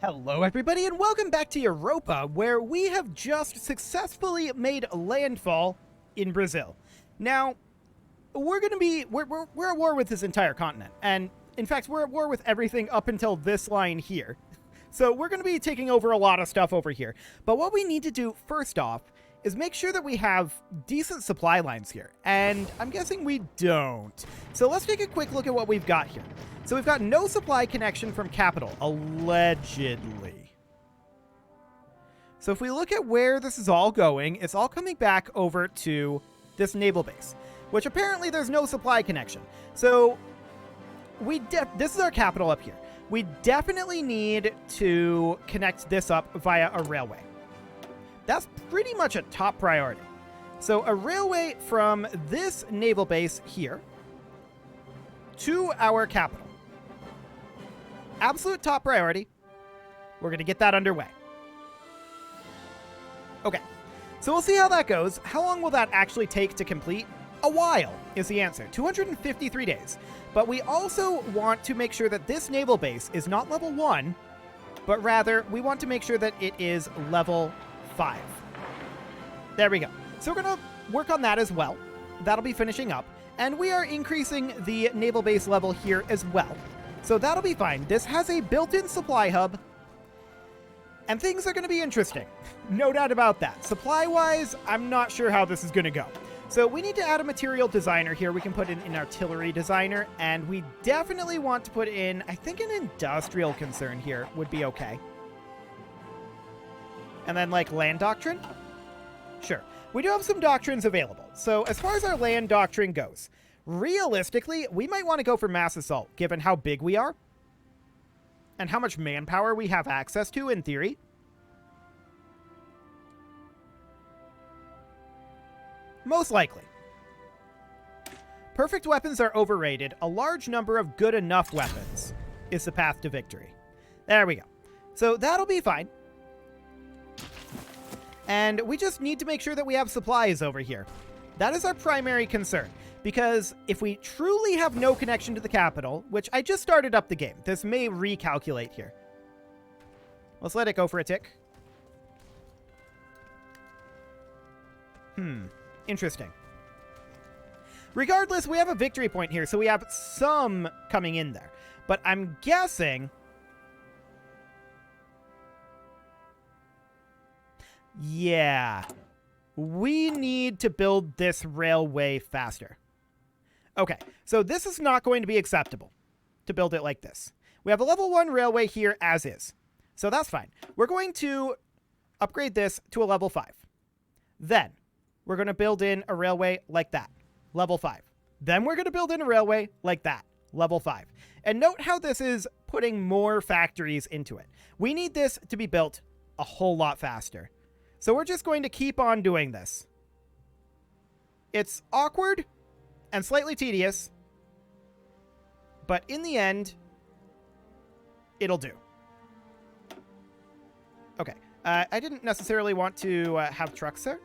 Hello everybody and welcome back to Europa, where we have just successfully made landfall in Brazil. Now, we're at war with this entire continent, and in fact we're at war with everything up until this line here. So we're going to be taking over a lot of stuff over here. But what we need to do first off is make sure that we have decent supply lines here, and I'm guessing we don't. So let's take a quick look at what we've got here. So we've got no supply connection from capital, allegedly. So if we look at where this is all going, it's all coming back over to this naval base, which apparently there's no supply connection. So this is our capital up here. We definitely need to connect this up via a railway. That's pretty much a top priority. So a railway from this naval base here to our capital. Absolute top priority. We're going to get that underway. Okay, so we'll see how that goes. How long will that actually take to complete? A while is the answer. 253 days. But we also want to make sure that this naval base is not level 1, but rather we want to make sure that it is level 5. There we go. So we're going to work on that as well. That'll be finishing up. And we are increasing the naval base level here as well. So that'll be fine. This has a built-in supply hub, and things are going to be interesting. No doubt about that. Supply-wise, I'm not sure how this is going to go. So we need to add a material designer here. We can put in an artillery designer, and we definitely want to put in, I think, an industrial concern here would be okay. And then, like, land doctrine? Sure. We do have some doctrines available. So as far as our land doctrine goes, realistically, we might want to go for mass assault, given how big we are and how much manpower we have access to in theory. Most likely. Perfect weapons are overrated. A large number of good enough weapons is the path to victory. There we go. So that'll be fine. And we just need to make sure that we have supplies over here. That is our primary concern. Because if we truly have no connection to the capital, which I just started up the game, this may recalculate here. Let's let it go for a tick. Interesting. Regardless, we have a victory point here, so we have some coming in there. But I'm guessing... yeah. We need to build this railway faster. Okay, so this is not going to be acceptable to build it like this. We have a level 1 railway here as is. So that's fine. We're going to upgrade this to a level 5. Then we're going to build in a railway like that, level 5. Then we're going to build in a railway like that, level 5. And note how this is putting more factories into it. We need this to be built a whole lot faster. So we're just going to keep on doing this. It's awkward and slightly tedious, but in the end, it'll do. Okay, I didn't necessarily want to have trucks there.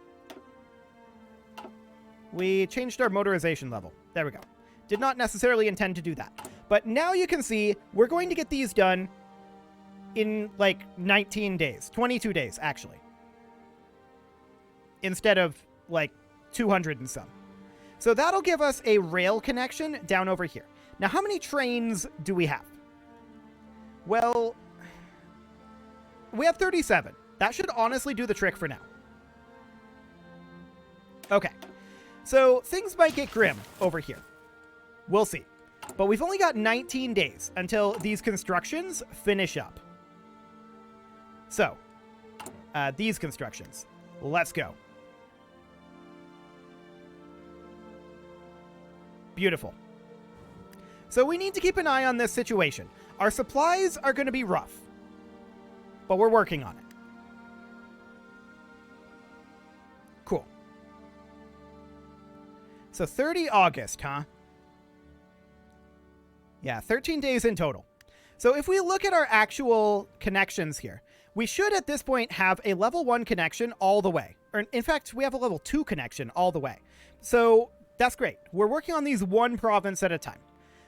We changed our motorization level. There we go. Did not necessarily intend to do that. But now you can see we're going to get these done in like 19 days, 22 days, actually. Instead of like 200 and some. So that'll give us a rail connection down over here. Now, how many trains do we have? Well, we have 37. That should honestly do the trick for now. Okay. So things might get grim over here. We'll see. But we've only got 19 days until these constructions finish up. So, these constructions. Let's go. Beautiful. So we need to keep an eye on this situation. Our supplies are going to be rough, but we're working on it. Cool. So 30 August, huh? Yeah, 13 days in total. So if we look at our actual connections here, we should at this point have a level 1 connection all the way. Or in fact, we have a level 2 connection all the way. So that's great. We're working on these one province at a time.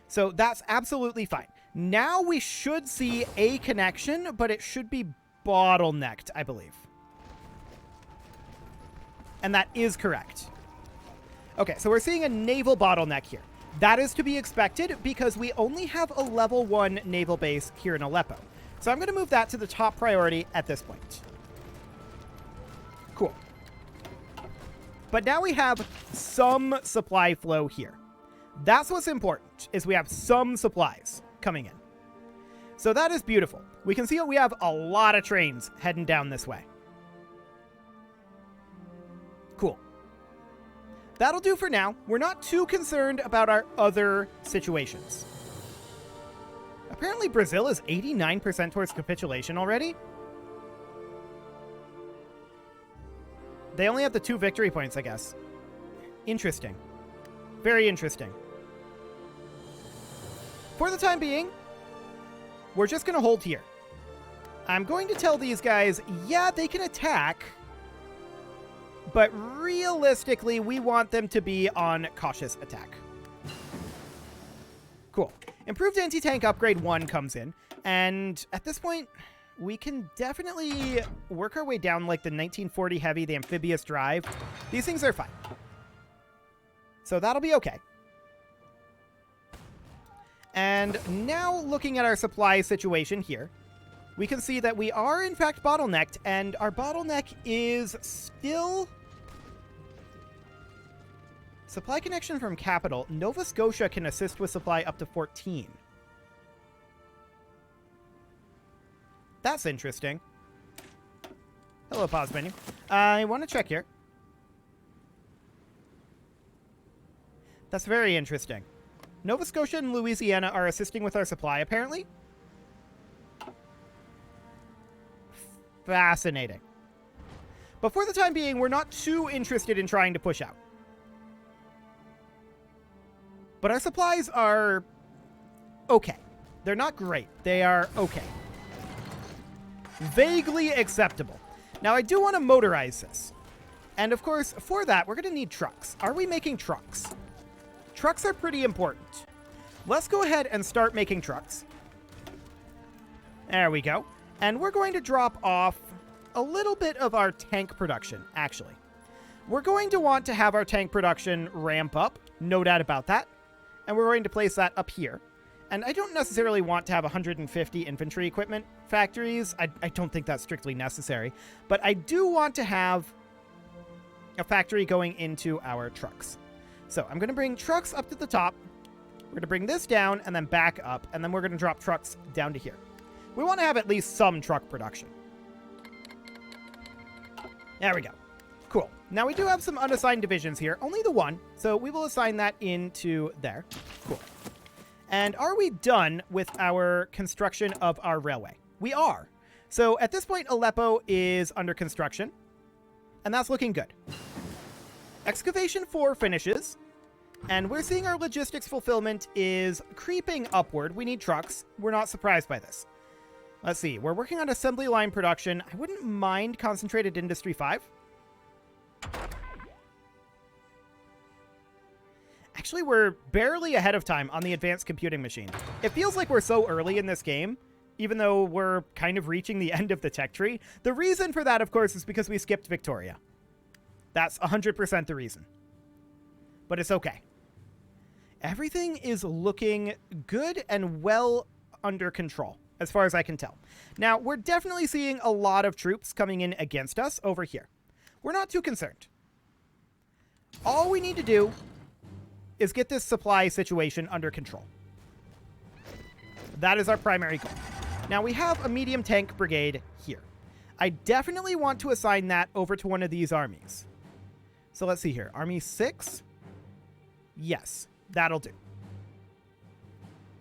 So that's absolutely fine. Now we should see a connection, but it should be bottlenecked, I believe. And that is correct. Okay, so we're seeing a naval bottleneck here. That is to be expected because we only have a level 1 naval base here in Aleppo. So I'm going to move that to the top priority at this point. Cool. But now we have some supply flow here. That's what's important, is we have some supplies coming in. So that is beautiful. We can see that we have a lot of trains heading down this way. Cool. That'll do for now. We're not too concerned about our other situations. Apparently Brazil is 89% towards capitulation already. They only have the 2 victory points, I guess. Interesting. Very interesting. For the time being, we're just going to hold here. I'm going to tell these guys, yeah, they can attack, but realistically, we want them to be on cautious attack. Cool. Improved anti-tank upgrade 1 comes in, and at this point, we can definitely work our way down like the 1940 heavy, the amphibious drive. These things are fine. So that'll be okay. And now looking at our supply situation here, we can see that we are in fact bottlenecked, and our bottleneck is still supply connection from capital. Nova Scotia can assist with supply up to 14. That's interesting. Hello, pause menu. I want to check here. That's very interesting. Nova Scotia and Louisiana are assisting with our supply, apparently. Fascinating. But for the time being, we're not too interested in trying to push out. But our supplies are okay. They're not great. They are okay. Vaguely acceptable. Now, I do want to motorize this. And of course, for that, we're going to need trucks. Are we making trucks? Trucks are pretty important. Let's go ahead and start making trucks. There we go. And we're going to drop off a little bit of our tank production, actually. We're going to want to have our tank production ramp up, no doubt about that. And we're going to place that up here. And I don't necessarily want to have 150 infantry equipment factories. I don't think that's strictly necessary. But I do want to have a factory going into our trucks. So I'm going to bring trucks up to the top. We're going to bring this down and then back up. And then we're going to drop trucks down to here. We want to have at least some truck production. There we go. Cool. Now we do have some unassigned divisions here. Only the 1. So we will assign that into there. Cool. And are we done with our construction of our railway? We are. So at this point, Aleppo is under construction. And that's looking good. Excavation 4 finishes. And we're seeing our logistics fulfillment is creeping upward. We need trucks. We're not surprised by this. Let's see. We're working on assembly line production. I wouldn't mind concentrated industry 5. Actually, we're barely ahead of time on the advanced computing machine. It feels like we're so early in this game, even though we're kind of reaching the end of the tech tree. The reason for that, of course, is because we skipped Victoria. That's 100% the reason. But it's okay. Everything is looking good and well under control, as far as I can tell. Now, we're definitely seeing a lot of troops coming in against us over here. We're not too concerned. All we need to do is get this supply situation under control. That is our primary goal. Now, we have a medium tank brigade here. I definitely want to assign that over to one of these armies. So let's see here. Army 6? Yes, that'll do.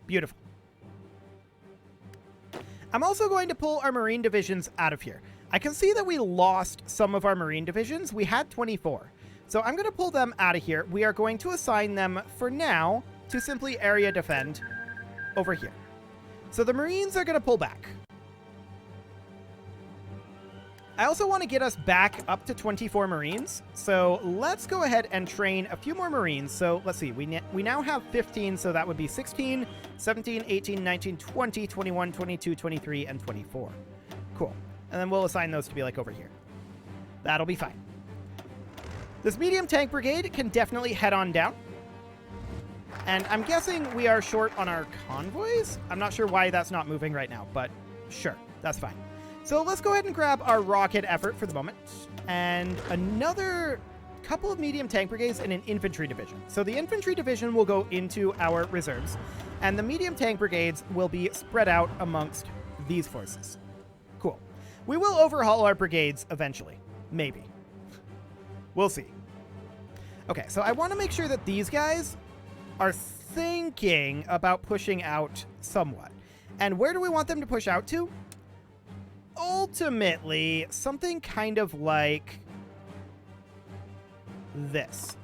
Beautiful. I'm also going to pull our Marine divisions out of here. I can see that we lost some of our Marine divisions. We had 24. So I'm going to pull them out of here. We are going to assign them, for now, to simply area defend over here. So the Marines are going to pull back. I also want to get us back up to 24 Marines. So let's go ahead and train a few more Marines. So let's see. We now have 15. So that would be 16, 17, 18, 19, 20, 21, 22, 23, and 24. Cool. And then we'll assign those to be like over here. That'll be fine. This medium tank brigade can definitely head on down. And I'm guessing we are short on our convoys. I'm not sure why that's not moving right now, but sure, that's fine. So let's go ahead and grab our rocket effort for the moment. And another couple of medium tank brigades and an infantry division. So the infantry division will go into our reserves, and the medium tank brigades will be spread out amongst these forces. Cool. We will overhaul our brigades eventually. Maybe. We'll see. Okay, so I want to make sure that these guys are thinking about pushing out somewhat. And where do we want them to push out to? Ultimately, something kind of like this.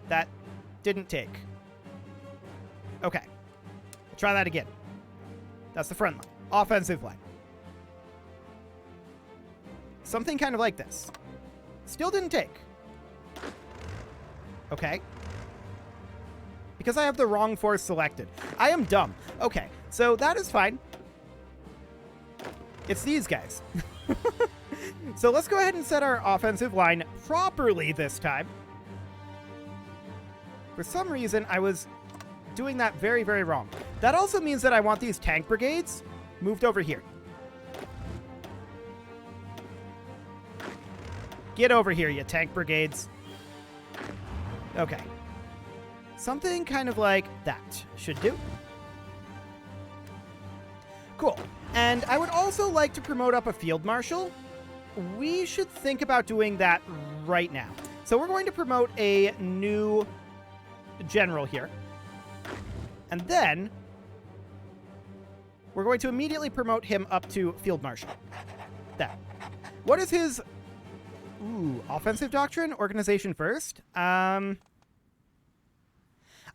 That didn't take. Okay. Try that again. That's the front line. Offensive line. Something kind of like this. Still didn't take. Okay. Because I have the wrong force selected. I am dumb. Okay, so that is fine. It's these guys. So let's go ahead and set our offensive line properly this time. For some reason, I was doing that very, very wrong. That also means that I want these tank brigades moved over here. Get over here, you tank brigades. Okay. Something kind of like that should do. Cool. And I would also like to promote up a field marshal. We should think about doing that right now. So we're going to promote a new general here. And then we're going to immediately promote him up to field marshal. There. What is his... Ooh, offensive doctrine? Organization first? I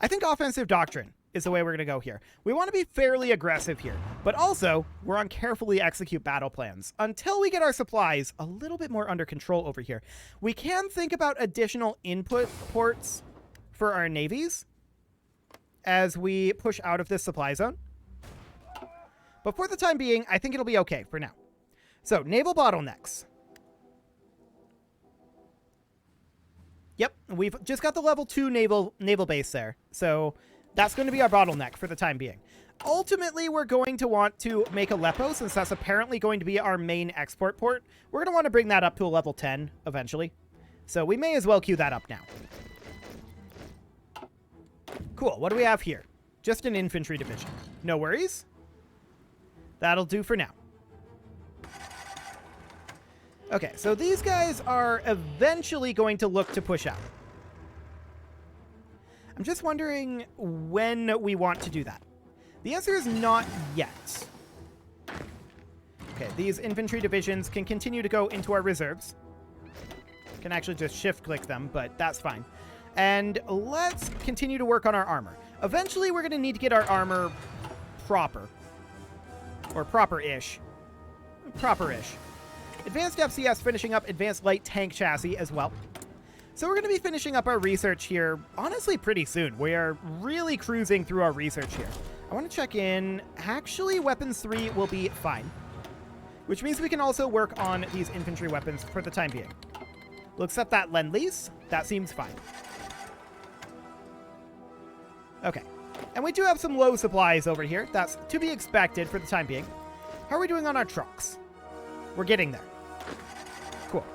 think offensive doctrine is the way we're going to go here. We want to be fairly aggressive here, but also we're on carefully execute battle plans until we get our supplies a little bit more under control over here. We can think about additional input ports for our navies as we push out of this supply zone. But for the time being, I think it'll be okay for now. So, naval bottlenecks. Yep, we've just got the level 2 naval base there. So that's going to be our bottleneck for the time being. Ultimately, we're going to want to make Aleppo, since that's apparently going to be our main export port. We're going to want to bring that up to a level 10 eventually. So we may as well queue that up now. Cool, what do we have here? Just an infantry division. No worries. That'll do for now. Okay, so these guys are eventually going to look to push out. I'm just wondering when we want to do that. The answer is not yet. Okay, these infantry divisions can continue to go into our reserves. Can actually just shift-click them, but that's fine. And let's continue to work on our armor. Eventually, we're going to need to get our armor proper. Or proper-ish. Proper-ish. Advanced FCS finishing up advanced light tank chassis as well. So we're going to be finishing up our research here, honestly, pretty soon. We are really cruising through our research here. I want to check in. Actually, weapons 3 will be fine, which means we can also work on these infantry weapons for the time being. We'll accept that Lend-Lease. That seems fine. Okay. And we do have some low supplies over here. That's to be expected for the time being. How are we doing on our trucks? We're getting there. Cool.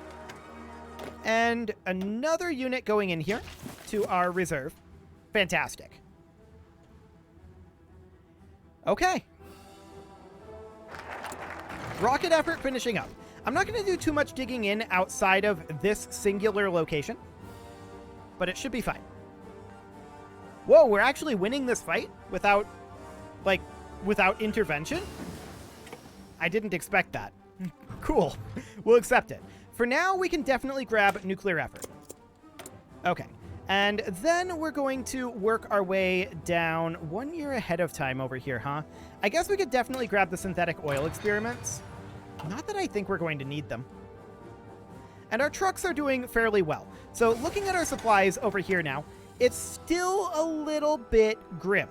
And another unit going in here to our reserve. Fantastic. Okay. Rocket effort finishing up. I'm not going to do too much digging in outside of this singular location, but it should be fine. Whoa, we're actually winning this fight without intervention? I didn't expect that. Cool. We'll accept it. For now, we can definitely grab nuclear effort. Okay. And then we're going to work our way down 1 year ahead of time over here, huh? I guess we could definitely grab the synthetic oil experiments. Not that I think we're going to need them. And our trucks are doing fairly well. So looking at our supplies over here now, it's still a little bit grim.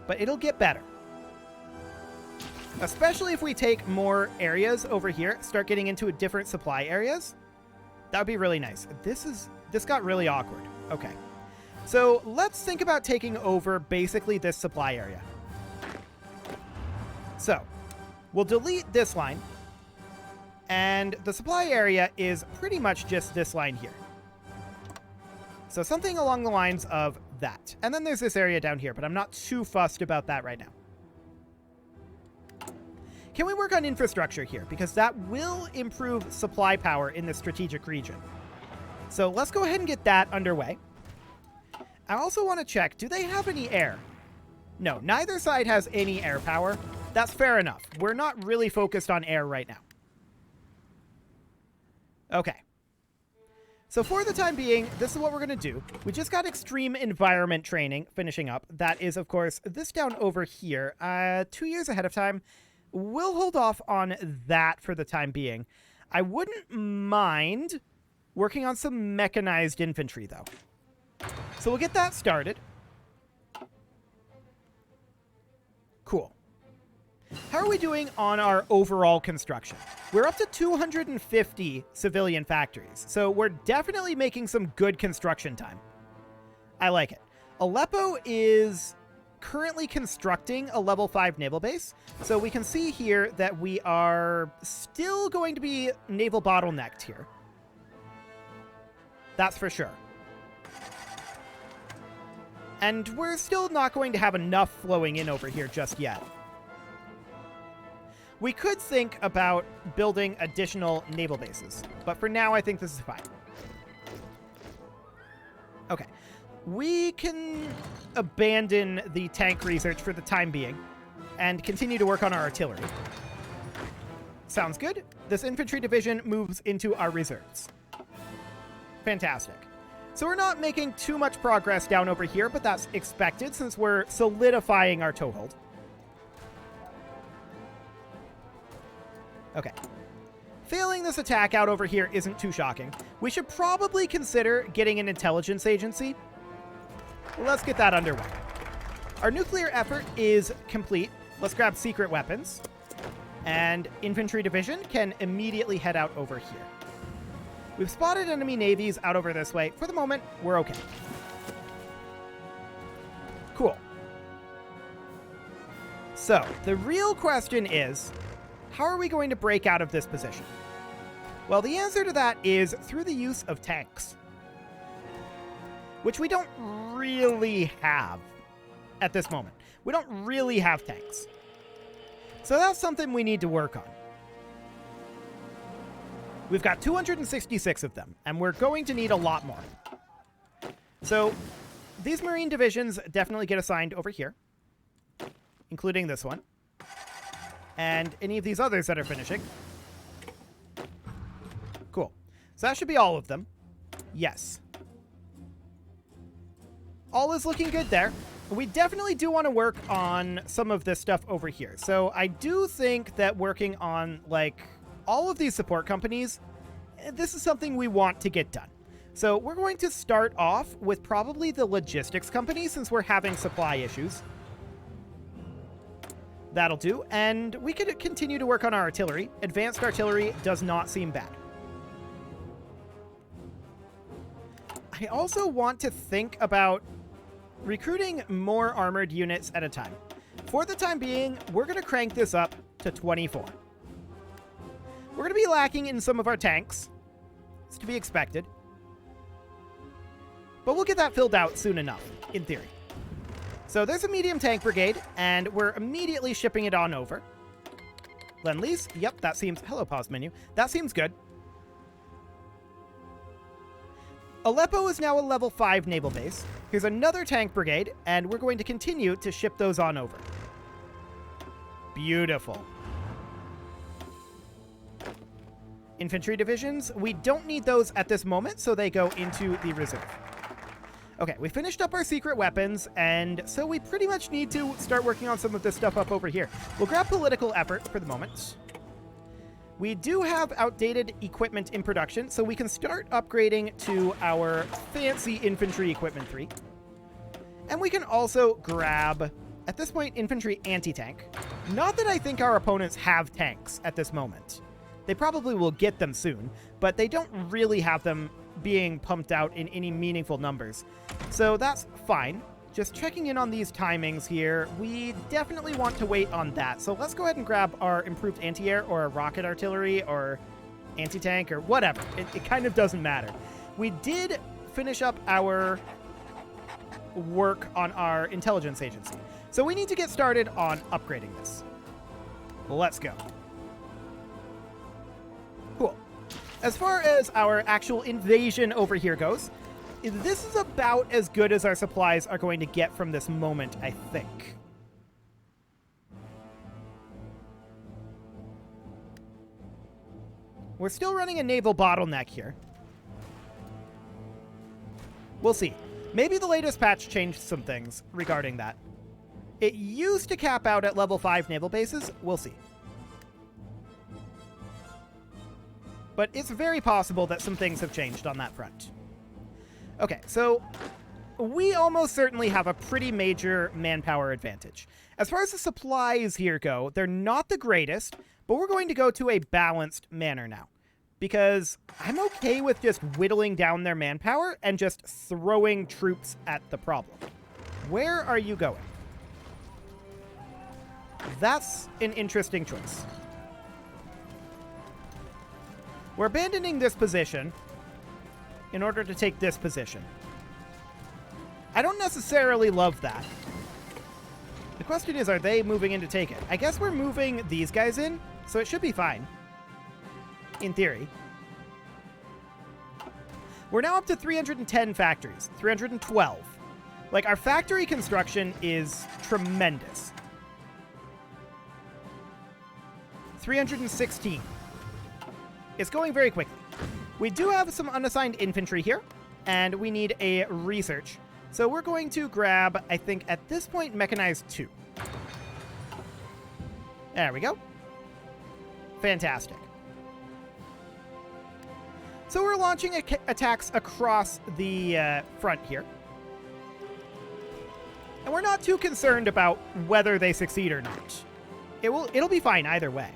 But it'll get better. Especially if we take more areas over here, start getting into different supply areas. That would be really nice. This got really awkward. Okay. So let's think about taking over basically this supply area. So we'll delete this line. And the supply area is pretty much just this line here. So something along the lines of that. And then there's this area down here, but I'm not too fussed about that right now. Can we work on infrastructure here? Because that will improve supply power in the strategic region. So let's go ahead and get that underway. I also want to check, do they have any air? No, neither side has any air power. That's fair enough. We're not really focused on air right now. Okay. So for the time being, this is what we're going to do. We just got extreme environment training finishing up. That is, of course, this down over here. 2 years ahead of time. We'll hold off on that for the time being. I wouldn't mind working on some mechanized infantry, though. So we'll get that started. Cool. How are we doing on our overall construction? We're up to 250 civilian factories, so we're definitely making some good construction time. I like it. Aleppo is currently constructing a level 5 naval base, so we can see here that we are still going to be naval bottlenecked here. That's for sure. And we're still not going to have enough flowing in over here just yet. We could think about building additional naval bases, but for now, I think this is fine. Okay. We can abandon the tank research for the time being and continue to work on our artillery. Sounds good. This infantry division moves into our reserves. Fantastic. So we're not making too much progress down over here, but that's expected since we're solidifying our toehold. Okay. Failing this attack out over here isn't too shocking. We should probably consider getting an intelligence agency. Let's get that underway. Our nuclear effort is complete. Let's grab secret weapons. And infantry division can immediately head out over here. We've spotted enemy navies out over this way. For the moment, we're okay. Cool. So, the real question is, how are we going to break out of this position? Well, the answer to that is through the use of tanks, which we don't really have at this moment. We don't really have tanks. So that's something we need to work on. We've got 266 of them, and we're going to need a lot more. So these Marine divisions definitely get assigned over here, including this one. And any of these others that are finishing. Cool. So that should be all of them. Yes. All is looking good there. We definitely do want to work on some of this stuff over here. So I do think that working on, like, all of these support companies, this is something we want to get done. So we're going to start off with probably the logistics company since we're having supply issues. That'll do. And we could continue to work on our artillery. Advanced artillery does not seem bad. I also want to think about recruiting more armored units at a time. For the time being, we're going to crank this up to 24. We're going to be lacking in some of our tanks. It's to be expected. But we'll get that filled out soon enough, in theory. So there's a medium tank brigade, and we're immediately shipping it on over. Lend-Lease, yep, that seems... Hello, pause menu. That seems good. Aleppo is now a level 5 naval base. Here's another tank brigade, and we're going to continue to ship those on over. Beautiful. Infantry divisions, we don't need those at this moment, so they go into the reserve. Okay, we finished up our secret weapons, and so we pretty much need to start working on some of this stuff up over here. We'll grab political effort for the moment. We do have outdated equipment in production, so we can start upgrading to our fancy infantry equipment 3. And we can also grab, at this point, infantry anti-tank. Not that I think our opponents have tanks at this moment. They probably will get them soon, but they don't really have them being pumped out in any meaningful numbers. So that's fine. Just checking in on these timings here, we definitely want to wait on that. So let's go ahead and grab our improved anti-air or rocket artillery or anti-tank or whatever. It kind of doesn't matter. We did finish up our work on our intelligence agency. So we need to get started on upgrading this. Let's go. Cool. As far as our actual invasion over here goes, this is about as good as our supplies are going to get from this moment, I think. We're still running a naval bottleneck here. We'll see. Maybe the latest patch changed some things regarding that. It used to cap out at level 5 naval bases. We'll see. But it's very possible that some things have changed on that front. Okay, so we almost certainly have a pretty major manpower advantage. As far as the supplies here go, they're not the greatest, but we're going to go to a balanced manner now. Because I'm okay with just whittling down their manpower and just throwing troops at the problem. Where are you going? That's an interesting choice. We're abandoning this position in order to take this position. I don't necessarily love that. The question is, are they moving in to take it? I guess we're moving these guys in, so it should be fine. In theory. We're now up to 310 factories. 312. Like, our factory construction is tremendous. 316. It's going very quickly. We do have some unassigned infantry here, and we need a research. So we're going to grab, I think, at this point, mechanized 2. There we go. Fantastic. So we're launching attacks across the front here. And we're not too concerned about whether they succeed or not. It'll be fine either way.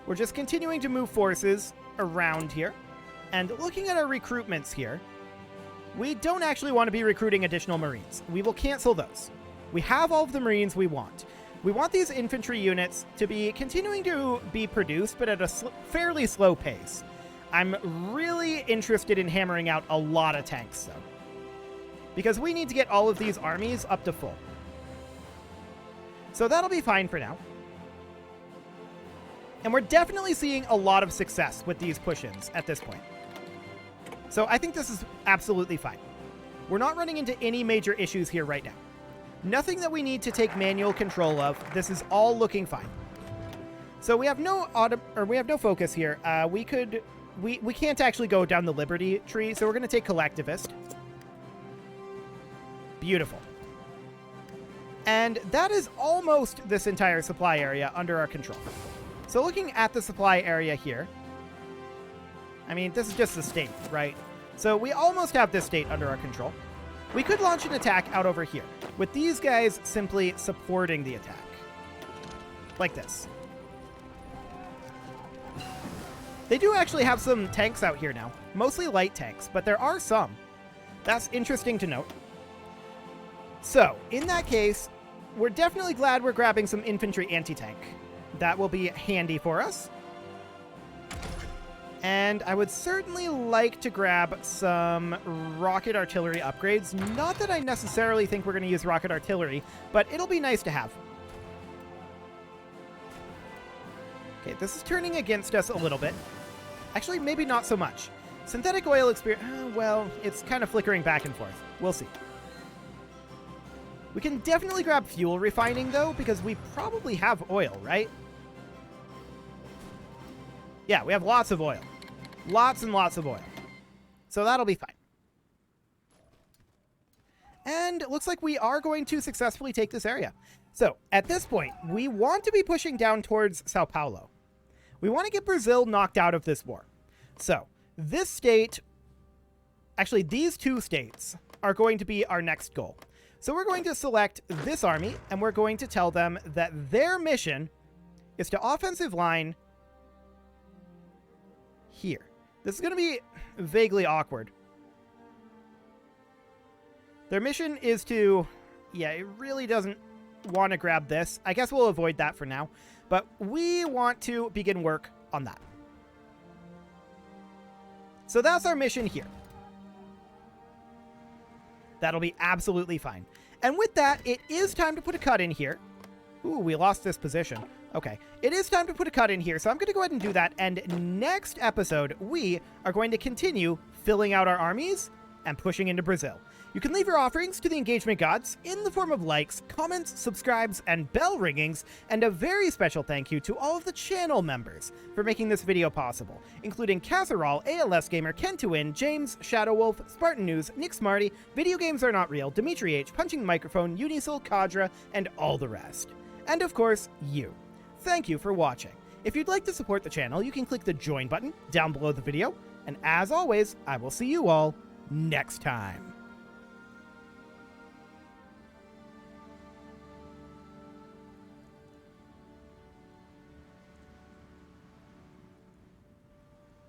We're just continuing to move forces around here. And looking at our recruitments here, we don't actually want to be recruiting additional Marines. We will cancel those. We have all of the Marines we want. We want these infantry units to be continuing to be produced, but at a fairly slow pace. I'm really interested in hammering out a lot of tanks, though. Because we need to get all of these armies up to full. So that'll be fine for now. And we're definitely seeing a lot of success with these push-ins at this point. So I think this is absolutely fine. We're not running into any major issues here right now. Nothing that we need to take manual control of. This is all looking fine. So we have no focus here. We can't actually go down the Liberty tree, so we're going to take collectivist. Beautiful. And that is almost this entire supply area under our control. So looking at the supply area here, I mean, this is just the state, right? So we almost have this state under our control. We could launch an attack out over here, with these guys simply supporting the attack. Like this. They do actually have some tanks out here now. Mostly light tanks, but there are some. That's interesting to note. So, in that case, we're definitely glad we're grabbing some infantry anti-tank. That will be handy for us. And I would certainly like to grab some rocket artillery upgrades. Not that I necessarily think we're going to use rocket artillery, but it'll be nice to have. Okay, this is turning against us a little bit. Actually, maybe not so much. Synthetic oil experience, well, it's kind of flickering back and forth. We'll see. We can definitely grab fuel refining, though, because we probably have oil, right? Yeah, we have lots of oil. Lots and lots of oil. So that'll be fine. And it looks like we are going to successfully take this area. So, at this point, we want to be pushing down towards Sao Paulo. We want to get Brazil knocked out of this war. So, this state, actually these two states, are going to be our next goal. So we're going to select this army, and we're going to tell them that their mission is to offensive line here. This is going to be vaguely awkward. Their mission is to... yeah, it really doesn't want to grab this. I guess we'll avoid that for now. But we want to begin work on that. So that's our mission here. That'll be absolutely fine. And with that, it is time to put a cut in here. Ooh, we lost this position. Okay, it is time to put a cut in here, so I'm going to go ahead and do that. And next episode, we are going to continue filling out our armies and pushing into Brazil. You can leave your offerings to the engagement gods in the form of likes, comments, subscribes, and bell ringings, and a very special thank you to all of the channel members for making this video possible, including Kazaral, ALS Gamer, Kentuin, James, Shadowwolf, Spartan News, Nick Smarty, Video Games Are Not Real, Dimitri H, Punching the Microphone, Unisil, Kadra, and all the rest. And of course, you. Thank you for watching. If you'd like to support the channel, you can click the join button down below the video, and as always, I will see you all next time.